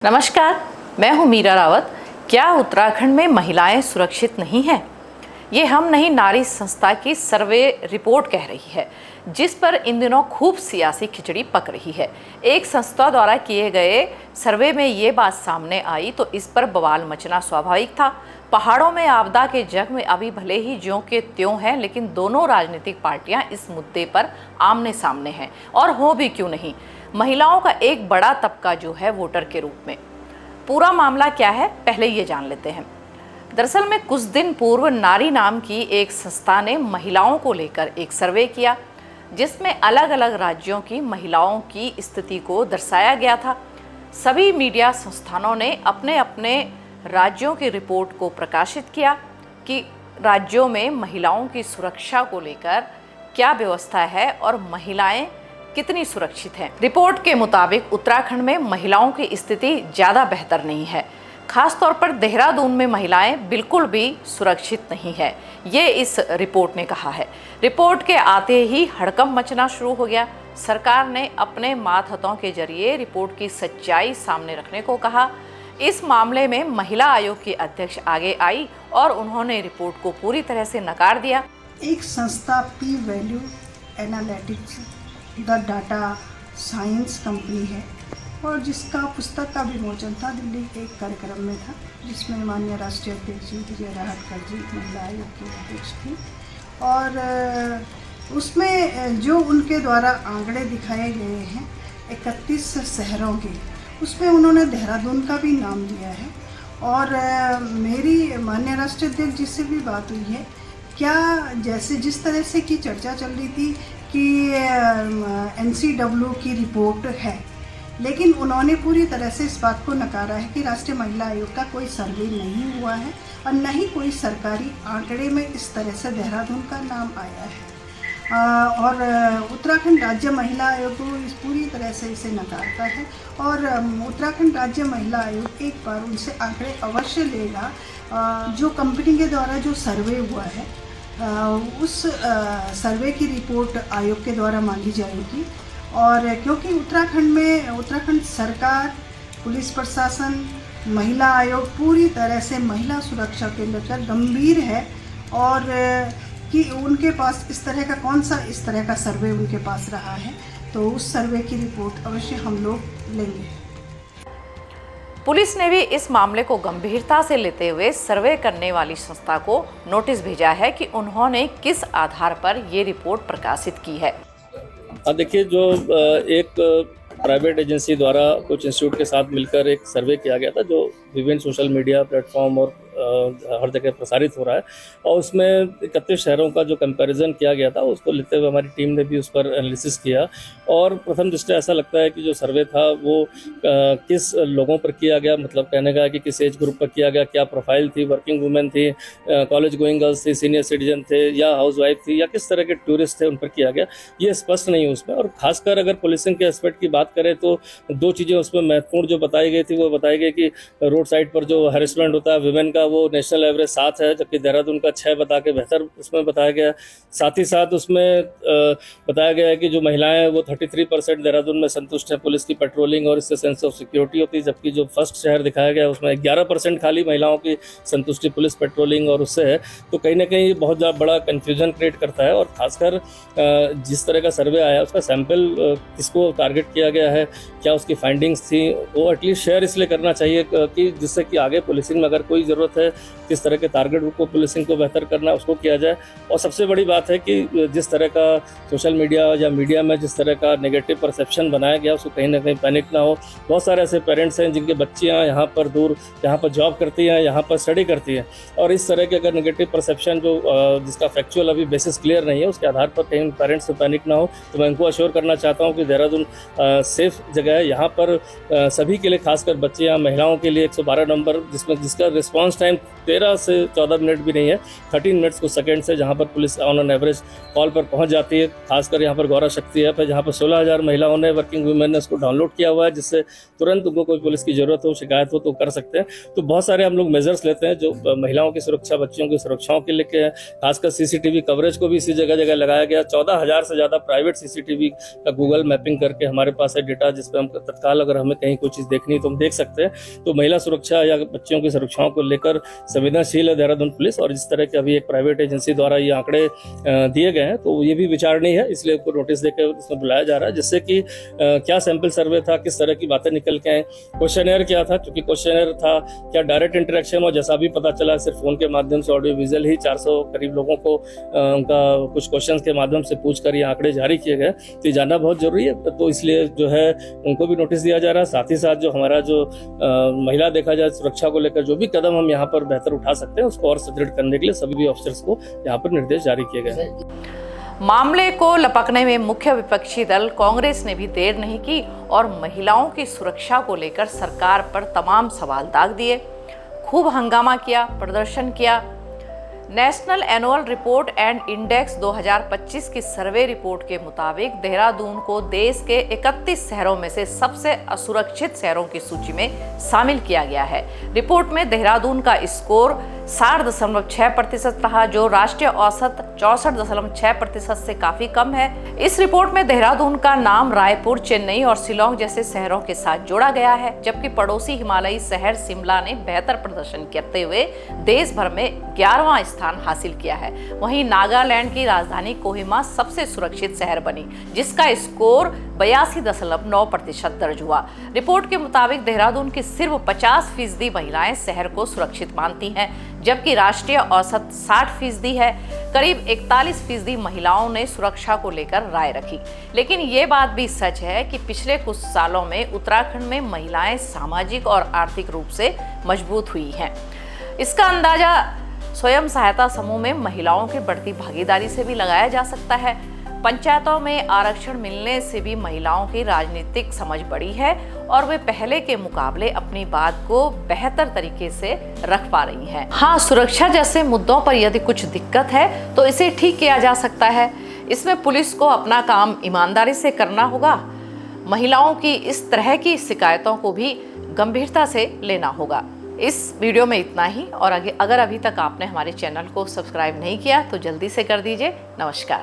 नमस्कार, मैं हूं मीरा रावत। क्या उत्तराखंड में महिलाएं सुरक्षित नहीं हैं? ये हम नहीं नारी संस्था की सर्वे रिपोर्ट कह रही है, जिस पर इन दिनों खूब सियासी खिचड़ी पक रही है। एक संस्था द्वारा किए गए सर्वे में ये बात सामने आई तो इस पर बवाल मचना स्वाभाविक था। पहाड़ों में आपदा के जग में अभी भले ही ज्यों के त्यों हैं, लेकिन दोनों राजनीतिक पार्टियां इस मुद्दे पर आमने सामने हैं, और हो भी क्यों नहीं। महिलाओं का एक बड़ा तबका जो है वोटर के रूप में। पूरा मामला क्या है, पहले ये जान लेते हैं। दरअसल में कुछ दिन पूर्व नारी नाम की एक संस्था ने महिलाओं को लेकर एक सर्वे किया, जिसमें अलग अलग राज्यों की महिलाओं की स्थिति को दर्शाया गया था। सभी मीडिया संस्थानों ने अपने अपने राज्यों की रिपोर्ट को प्रकाशित किया कि राज्यों में महिलाओं की सुरक्षा को लेकर क्या व्यवस्था है और महिलाएं कितनी सुरक्षित हैं। रिपोर्ट के मुताबिक उत्तराखंड में महिलाओं की स्थिति ज़्यादा बेहतर नहीं है। खास तौर पर देहरादून में महिलाएं बिल्कुल भी सुरक्षित नहीं है, ये इस रिपोर्ट ने कहा है। रिपोर्ट के आते ही हड़कंप मचना शुरू हो गया। सरकार ने अपने मातहतों के जरिए रिपोर्ट की सच्चाई सामने रखने को कहा। इस मामले में महिला आयोग की अध्यक्ष आगे आई और उन्होंने रिपोर्ट को पूरी तरह से नकार दिया। एक संस्था P value analytics the data science company है और जिसका पुस्तक का विमोचन था दिल्ली के एक कार्यक्रम में था, जिसमें माननीय राष्ट्रीय अध्यक्ष जी विजय राहटकर जी महिला आयोग की अध्यक्ष थी। और उसमें जो उनके द्वारा आंकड़े दिखाए गए हैं 31 शहरों के, उसमें उन्होंने देहरादून का भी नाम लिया है। और मेरी माननीय राष्ट्रीय अध्यक्ष जी से भी बात हुई है, क्या जैसे जिस तरह से की चर्चा चल रही थी कि NCW की रिपोर्ट है, लेकिन उन्होंने पूरी तरह से इस बात को नकारा है कि राष्ट्रीय महिला आयोग का कोई सर्वे नहीं हुआ है और न ही कोई सरकारी आंकड़े में इस तरह से देहरादून का नाम आया है। और उत्तराखंड राज्य महिला आयोग को इस पूरी तरह से इसे नकारता है और उत्तराखंड राज्य महिला आयोग एक बार उनसे आंकड़े अवश्य लेगा। जो कंपनी के द्वारा जो सर्वे हुआ है उस सर्वे की रिपोर्ट आयोग के द्वारा मांगी जाएगी। और क्योंकि उत्तराखंड सरकार, पुलिस प्रशासन, महिला आयोग पूरी तरह से महिला सुरक्षा के लेकर गंभीर है और कि उनके पास इस तरह का सर्वे उनके पास रहा है, तो उस सर्वे की रिपोर्ट अवश्य हम लोग लेंगे। पुलिस ने भी इस मामले को गंभीरता से लेते हुए सर्वे करने वाली संस्था को नोटिस भेजा है कि उन्होंने किस आधार पर ये रिपोर्ट प्रकाशित की है। देखिए, जो एक प्राइवेट एजेंसी द्वारा कुछ इंस्टीट्यूट के साथ मिलकर एक सर्वे किया गया था, जो विभिन्न सोशल मीडिया प्लेटफॉर्म और हर जगह प्रसारित हो रहा है, और उसमें 31 शहरों का जो कंपैरिजन किया गया था, उसको लेते हुए हमारी टीम ने भी उस पर एनालिसिस किया। और प्रथम दृष्टया ऐसा लगता है कि जो सर्वे था वो किस लोगों पर किया गया, मतलब कहने का है कि किस एज ग्रुप पर किया गया, क्या प्रोफाइल थी, वर्किंग वुमेन थी, कॉलेज गोइंग गर्ल्स थी, सीनियर सिटीजन थे या हाउस वाइफ थी, या किस तरह के टूरिस्ट थे, उन पर किया गया, ये स्पष्ट नहीं है उसमें। और खासकर अगर पुलिसिंग के एस्पेक्ट की बात करें तो दो चीज़ें उसमें महत्वपूर्ण जो बताई गई थी, वो बताई गई कि रोड साइड पर जो हैरेसमेंट होता है विमेन का, वो नेशनल एवरेज 7 है, जबकि देहरादून का 6 बता के बेहतर उसमें बताया गया। साथ ही साथ उसमें बताया गया है कि जो महिलाएं वो 33% देहरादून में संतुष्ट है पुलिस की पेट्रोलिंग और इससे सेंस ऑफ सिक्योरिटी होती है, जबकि जो फर्स्ट शहर दिखाया गया उसमें 11% खाली महिलाओं की संतुष्टि पुलिस पेट्रोलिंग और उससे है। तो कहीं ना कहीं बहुत बड़ा कन्फ्यूजन क्रिएट करता है। और खासकर जिस तरह का सर्वे आया उसका सैंपल किसको टारगेट किया गया है, क्या उसकी फाइंडिंग्स थी, वो एटलीस्ट शेयर इसलिए करना चाहिए कि जिससे कि आगे पुलिसिंग में अगर कोई ज़रूरत है, किस तरह के टारगेट ग्रुप को पुलिसिंग को बेहतर करना उसको किया जाए। और सबसे बड़ी बात है कि जिस तरह का सोशल मीडिया या मीडिया में जिस तरह का नेगेटिव परसेप्शन बनाया गया, उसको कहीं ना कहीं पैनिक ना हो। बहुत सारे ऐसे पेरेंट्स हैं जिनकी बच्चियाँ यहाँ पर दूर, यहाँ पर जॉब करती हैं, यहाँ पर स्टडी करती हैं, और इस तरह के अगर नेगेटिव परसेप्शन जो जिसका फैक्चुअल अभी बेसिस क्लियर नहीं है, उसके आधार पर कहीं पेरेंट्स से पैनिक ना हो। तो मैं उनको अश्योर करना चाहता हूँ कि देहरादून सेफ जगह है। यहाँ पर सभी के लिए, खासकर बच्चियाँ, महिलाओं के लिए 112 नंबर जिसका रिस्पांस टाइम 13 से 14 मिनट भी नहीं है, 13 मिनट्स कुछ सेकेंड से, जहाँ पर police on an average call पर पहुँच जाती है। खासकर यहाँ पर गौरा शक्ति है, फिर जहाँ पर 16,000 महिलाओं ने, वर्किंग वुमेन ने उसको डाउनलोड किया हुआ है, जिससे तुरंत उनको कोई पुलिस की जरूरत हो, शिकायत हो तो कर सकते हैं। तो बहुत सारे हम लोग मेजर्स लेते हैं जो महिलाओं की सुरक्षा, बच्चियों की सुरक्षाओं के लेके है। खासकर सीसीटीवी कवरेज को भी इसी जगह जगह लगाया गया। 14,000 से ज़्यादा प्राइवेट सीसीटीवी का गूगल मैपिंग करके हमारे पास है डेटा, जिसपे हम तत्काल अगर हमें कहीं कोई चीज़ देखनी है तो हम देख सकते हैं। तो महिला सुरक्षा या बच्चियों की सुरक्षाओं को लेकर संवेदनशील है देहरादून पुलिस, और जिस तरह के अभी एक प्राइवेट एजेंसी द्वारा ये आंकड़े दिए गए हैं तो ये भी विचारणीय है, इसलिए उनको नोटिस देकर इसमें बुलाया जा रहा है, जिससे कि क्या सैंपल सर्वे था, किस तरह की बातें निकल के आए, क्वेश्चनर क्या था, क्योंकि क्वेश्चनर था क्या डायरेक्ट इंटरेक्शन, और जैसा भी पता चला सिर्फ फोन के माध्यम से ऑडियो विजुअल ही 400 करीब लोगों को उनका कुछ क्वेश्चंस के माध्यम से पूछकर ये आंकड़े जारी किए गए। तो ये जानना बहुत जरूरी है, तो इसलिए जो है उनको भी नोटिस दिया जा रहा है। साथ ही साथ जो हमारा जो महिला देखा जाए सुरक्षा को लेकर जो भी कदम हम यहाँ पर बेहतर उठा सकते हैं उसको और सुदृढ़ करने के लिए सभी भी ऑफिसर्स को यहाँ पर निर्देश जारी किए गए हैं। मामले को लपकने में मुख्य विपक्षी दल कांग्रेस ने भी देर नहीं की और महिलाओं की सुरक्षा को लेकर सरकार पर तमाम सवाल दाग दिए, खूब हंगामा किया, प्रदर्शन किया। National annual report and index 2025 की सर्वे रिपोर्ट के मुताबिक देहरादून को देश के 31 शहरों में से सबसे असुरक्षित शहरों की सूची में शामिल किया गया है। रिपोर्ट में देहरादून का स्कोर 60.6% रहा, जो राष्ट्रीय औसत 64.6% से काफी कम है। इस रिपोर्ट में देहरादून का नाम रायपुर, चेन्नई और शिलोंग जैसे शहरों के साथ जोड़ा गया है, जबकि पड़ोसी हिमालयी शहर शिमला ने बेहतर प्रदर्शन करते हुए देश भर में 11वां स्थान हासिल किया है। वहीं नागालैंड की राजधानी कोहिमा सबसे सुरक्षित शहर बनी, जिसका स्कोर 82.9% दर्ज हुआ। रिपोर्ट के मुताबिक देहरादून की सिर्फ 50% महिलाएं शहर को सुरक्षित मानती हैं, जबकि राष्ट्रीय औसत 60% है। करीब 41% महिलाओं ने सुरक्षा को लेकर राय रखी। लेकिन ये बात भी सच है कि पिछले कुछ सालों में उत्तराखंड में महिलाएं सामाजिक और आर्थिक रूप से मजबूत हुई हैं। इसका अंदाजा स्वयं सहायता समूह में महिलाओं की बढ़ती भागीदारी से भी लगाया जा सकता है। पंचायतों में आरक्षण मिलने से भी महिलाओं की राजनीतिक समझ बढ़ी है और वे पहले के मुकाबले अपनी बात को बेहतर तरीके से रख पा रही हैं। हाँ, सुरक्षा जैसे मुद्दों पर यदि कुछ दिक्कत है तो इसे ठीक किया जा सकता है। इसमें पुलिस को अपना काम ईमानदारी से करना होगा। महिलाओं की इस तरह की शिकायतों को भी गंभीरता से लेना होगा। इस वीडियो में इतना ही, और अगर अभी तक आपने हमारे चैनल को सब्सक्राइब नहीं किया तो जल्दी से कर दीजिए। नमस्कार।